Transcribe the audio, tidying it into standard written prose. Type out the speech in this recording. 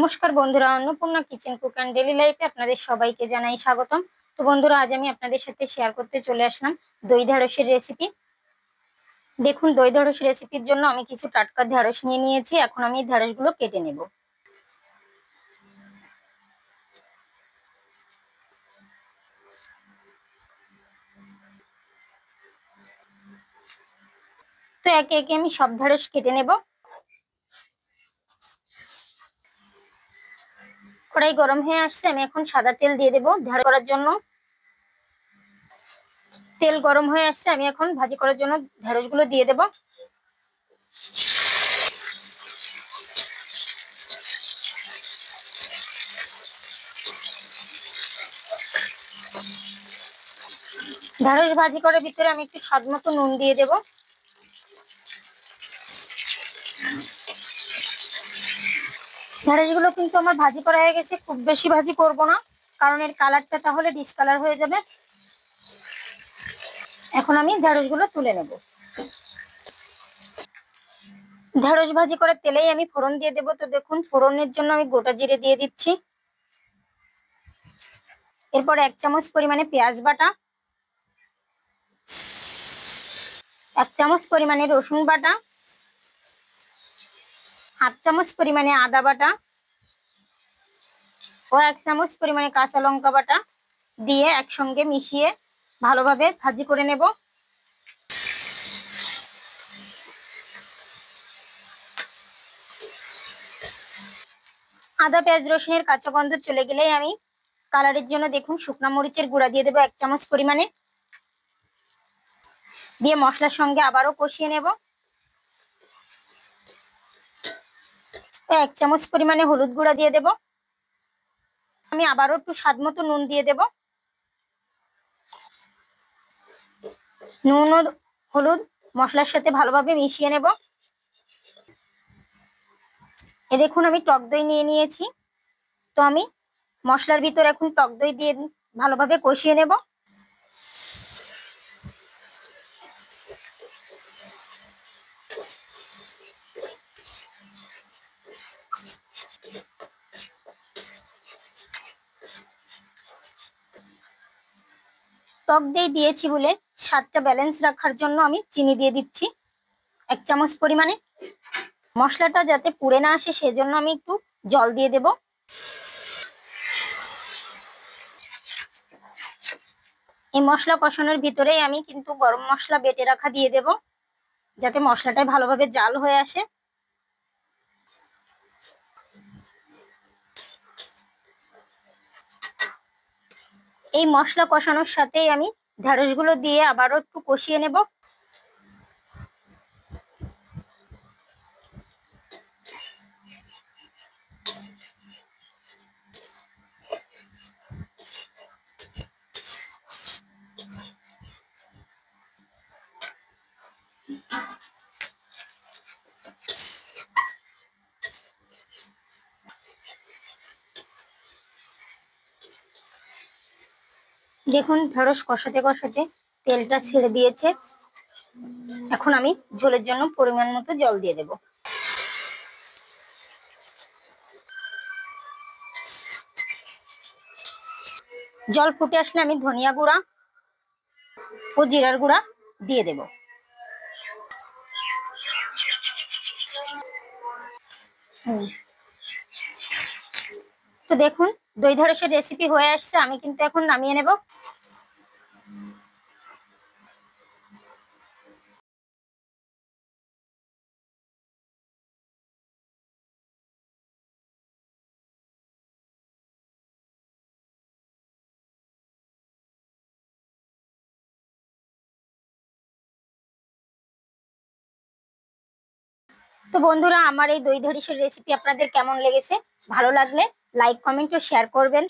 নমস্কার বন্ধুরা, Annapurna kitchen cook and daily লাইফে আপনাদের সবাইকে জানাই স্বাগতম। তো বন্ধুরা, আজ আমি আপনাদের সাথে শেয়ার করতে চলে আসলাম দই ঢ্যাঁড়সের রেসিপি। দেখুন, দই ঢ্যাঁড়স রেসিপির জন্য আমি কিছু টাটকা ঢ্যাঁড়স নিয়ে নিয়েছি। এখন আমি ঢ্যাঁড়সগুলো কেটে নেব। তো একে একে আমি সব ঢ্যাঁড়স কেটে নেব। কড়াই গরম হয়ে আসছে, আমি এখন সাদা তেল দিয়ে দেবো ঢ্যাঁড়স করার জন্য। তেল গরম হয়ে আসছে, আমি এখন ভাজি করার জন্য ঢ্যাঁড়সগুলো দিয়ে দেবো। ঢ্যাঁড়স ভাজি করার ভিতরে আমি একটু স্বাদ মতো নুন দিয়ে দেবো। ঢ্যাঁড়সগুলো কিন্তু আমার ভাজি করা হয়ে গেছে, খুব বেশি ভাজি করব না, কারণ এর কালারটা তাহলে ডিসকালার হয়ে যাবে। এখন আমি ঢ্যাঁড়সগুলো তুলে নেব। ঢ্যাঁড়স ভাজি করে তেলেই আমি ফোড়ন দিয়ে দেবো। তো দেখুন, ফোড়নের জন্য আমি গোটা জিরে দিয়ে দিচ্ছি। এরপর 1 চামচ পরিমাণে পেঁয়াজ বাটা, 1 চামচ পরিমাণে রসুন বাটা, 1/2 চামচ পরিমাণে আদা বাটা ও 1 চামচ পরিমাণে কাঁচা লঙ্কা বাটা দিয়ে একসঙ্গে মিশিয়ে ভালোভাবে ভাজি করে নেব। আদা পেঁয়াজ রসুনের কাঁচা গন্ধ চলে গেলেই আমি কালারের জন্য দেখুন শুকনো মরিচের গুঁড়া দিয়ে দেবো 1 চামচ পরিমাণে, দিয়ে মশলার সঙ্গে আবারও কষিয়ে নেব। 1 চামচ পরিমাণে হলুদ গুঁড়া দিয়ে দেব। আমি আবারও একটু স্বাদ মতো নুন দিয়ে দেব। নুন ও হলুদ মশলার সাথে ভালোভাবে মিশিয়ে নেব। এ দেখুন, আমি টক দই নিয়ে নিয়েছি। তো আমি মশলার ভিতর এখন টক দই দিয়ে ভালোভাবে কষিয়ে নেব। টক দই দিয়েছি বলে স্বাদটা ব্যালেন্স রাখার জন্য আমি চিনি দিয়ে দিচ্ছি 1 চামচ পরিমাণে। মশলাটা যাতে পুড়ে না আসে সেজন্য আমি একটু জল দিয়ে দেব। এই মশলা কষানোর ভিতরেই আমি কিন্তু গরম মশলা বেটে রাখা দিয়ে দেব, যাতে মশলাটা ভালোভাবে জাল হয়ে আসে। এই মশলা কষানোর সাথেই আমি ঢ্যাঁড়সগুলো দিয়ে আবারও একটু কষিয়ে নেব। দেখুন, ঢ্যাঁড়স কষাতে কষাতে তেলটা ছেড়ে দিয়েছে। এখন আমি ঝোলের জন্য পরিমাণ মতো জল দিয়ে দেব। জল ফুটে আসলে আমি ধনিয়া গুঁড়া ও জিরার গুঁড়া দিয়ে দেব। তো দেখুন, দই ঢ্যাঁড়সের রেসিপি হয়ে আসছে, আমি কিন্তু এখন নামিয়ে নেব। তো বন্ধুরা, আমার এই দই ঢ্যাঁড়সের রেসিপি আপনাদের কেমন লেগেছে? ভালো লাগলে লাইক কমেন্ট ও শেয়ার করবেন।